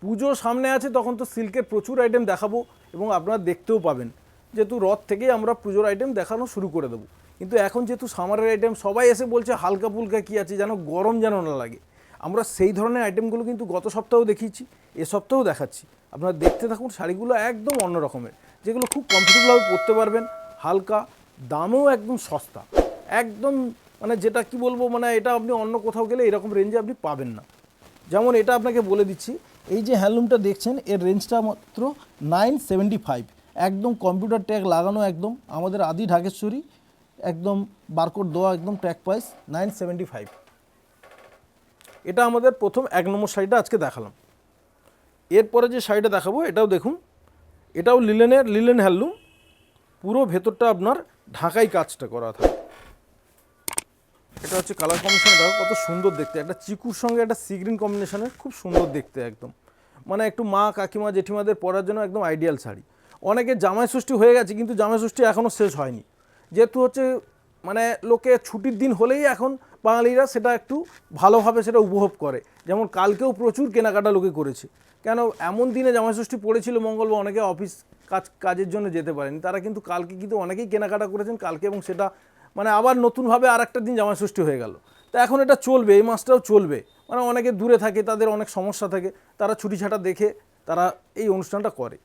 পুজো সামনে আছে, তখন তো সিল্কের প্রচুর আইটেম দেখাবো এবং আপনারা দেখতেও পাবেন। যেহেতু রথ থেকেই আমরা পুজোর আইটেম দেখানো শুরু করে দেবো, কিন্তু এখন যেহেতু সামারের আইটেম সবাই এসে বলছে হালকা ফুলকা কী আছে, যেন গরম যেন না লাগে। আমরা সেই ধরনের আইটেমগুলো কিন্তু গত সপ্তাহেও দেখিয়েছি, এ সপ্তাহেও দেখাচ্ছি। আপনারা দেখতে থাকুন, শাড়িগুলো একদম অন্য রকমের, যেগুলো খুব কমফোর্টেবলভাবে পরতে পারবেন, হালকা, দামেও একদম সস্তা, একদম মানে যেটা কি বলবো, মানে এটা আপনি অন্য কোথাও গেলে এরকম রেঞ্জে আপনি পাবেন না। যেমন এটা আপনাকে বলে দিচ্ছি, এই যে হ্যান্ডলুমটা দেখছেন এর রেঞ্জটা মাত্র 975, একদম কম্পিউটার ট্যাগ লাগানো, একদম আমাদের আদি ঢাকেশ্বরী, একদম বারকোড দেওয়া, একদম ট্যাগ প্রাইস 975। এটা আমাদের প্রথম 1 নম্বর শাড়িটা আজকে দেখালাম। এরপরে যে শাড়িটা দেখাবো এটাও দেখুন, এটাও লিলেন হ্যান্ডলুম, পুরো ভেতরটা আপনার ঢাকাই কাজটা করা থাকে। এটা হচ্ছে কালার কম্বিনেশন, দেখো কত সুন্দর দেখতে, একটা চিকুর সঙ্গে একটা সি গ্রিন কম্বিনেশনের, খুব সুন্দর দেখতে একদম, মানে একটু মা কাকিমা জেঠিমাদের পরার জন্য একদম আইডিয়াল শাড়ি। অনেকে জামাই ষষ্ঠী হয়ে গেছে, কিন্তু জামাই ষষ্ঠী এখনও শেষ হয়নি, যেহেতু হচ্ছে মানে লোকে ছুটির দিন হলেই এখন বাঙালিরা সেটা একটু ভালোভাবে সেটা উপভোগ করে। যেমন কালকেও প্রচুর কেনাকাটা লোকে করেছে, কেন এমন দিনে জামাই ষষ্ঠী পড়েছিল মঙ্গলবার, অনেকে অফিস কাজের জন্য যেতে পারেনি, তারা কিন্তু কালকে কিন্তু অনেকেই কেনাকাটা করেছেন কালকে, এবং সেটা মানে আবার নতুনভাবে আর একটা দিন জামাই ষষ্ঠী হয়ে গেল। তা এখন এটা চলবে, এই মাসটাও চলবে, মানে অনেকে দূরে থাকে, তাদের অনেক সমস্যা থাকে, তারা ছুটি ছাটা দেখে তারা এই অনুষ্ঠানটা করে।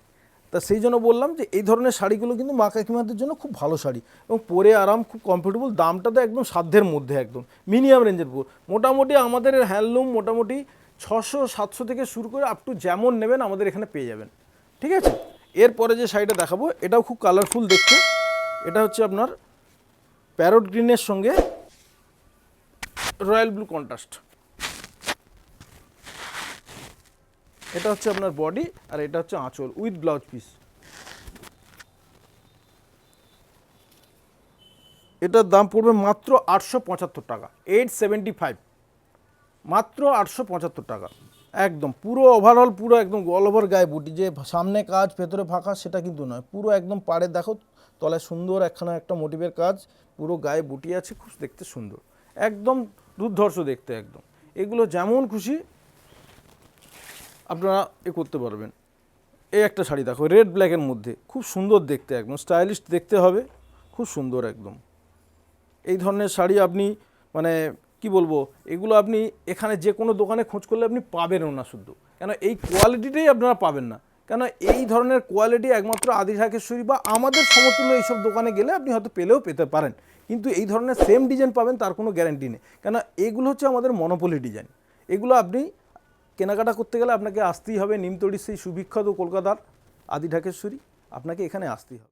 তা সেই জন্য বললাম যে এই ধরনের শাড়িগুলো কিন্তু মা কাকিমাদের জন্য খুব ভালো শাড়ি, এবং পরে আরাম, খুব কমফোর্টেবল, দামটা তো একদম সাধ্যের মধ্যে, একদম মিনিমাম রেঞ্জের পুরো। মোটামুটি আমাদের হ্যান্ডলুম মোটামুটি 600-700 থেকে শুরু করে আপ টু যেমন নেবেন আমাদের এখানে পেয়ে যাবেন, ঠিক আছে। এরপরে যে শাড়িটা দেখাবো এটাও খুব কালারফুল দেখতে, এটা হচ্ছে আপনার প্যারট গ্রিনের সঙ্গে রয়্যাল ব্লু কন্ট্রাস্ট। এটা হচ্ছে আপনার বডি, আর এটা হচ্ছে আঁচল উইথ ব্লাউজ পিস। এটার দাম পড়বে মাত্র 875 টাকা, 875, মাত্র 875 টাকা। একদম পুরো ওভারঅল, পুরো একদম অল ওভার গায়ে বুটি, যে সামনে কাজ ভেতরে ফাঁকা সেটা কিন্তু নয়, পুরো একদম পাড়ে দেখো তলায় সুন্দর একখানা একটা মোটিভের কাজ, পুরো গায়ে বুটি আছে, খুব দেখতে সুন্দর, একদম দুর্ধর্ষ দেখতে একদম। এগুলো যেমন খুশি আপনারা করতে পারবেন। এই একটা শাড়ি দেখো রেড ব্ল্যাকের মধ্যে, খুব সুন্দর দেখতে, একদম স্টাইলিশ দেখতে হবে, খুব সুন্দর একদম। এই ধরনের শাড়ি আপনি মানে কি বলবো, এগুলো আপনি এখানে যে কোনো দোকানে খোঁজ করলে আপনি পাবেনও না শুদ্ধ, কেন এই কোয়ালিটিটাই আপনারা পাবেন না, কেন এই ধরনের কোয়ালিটি একমাত্র আদি ঢাকেশ্বরী বা আমাদের সমতুল্য এইসব দোকানে গেলে আপনি হয়তো পেলেও পেতে পারেন, কিন্তু এই ধরনের সেম ডিজাইন পাবেন তার কোনো গ্যারান্টি নেই, কেন এগুলো হচ্ছে আমাদের মনোপলি ডিজাইন। এগুলো আপনি কেনাকাটা করতে গেলে আপনাকে আসতেই হবে নিমতড়ির সেই সুবিখ্যাত কলকাতার আদি ঢাকেশ্বরী, আপনাকে এখানে আসতেই হবে।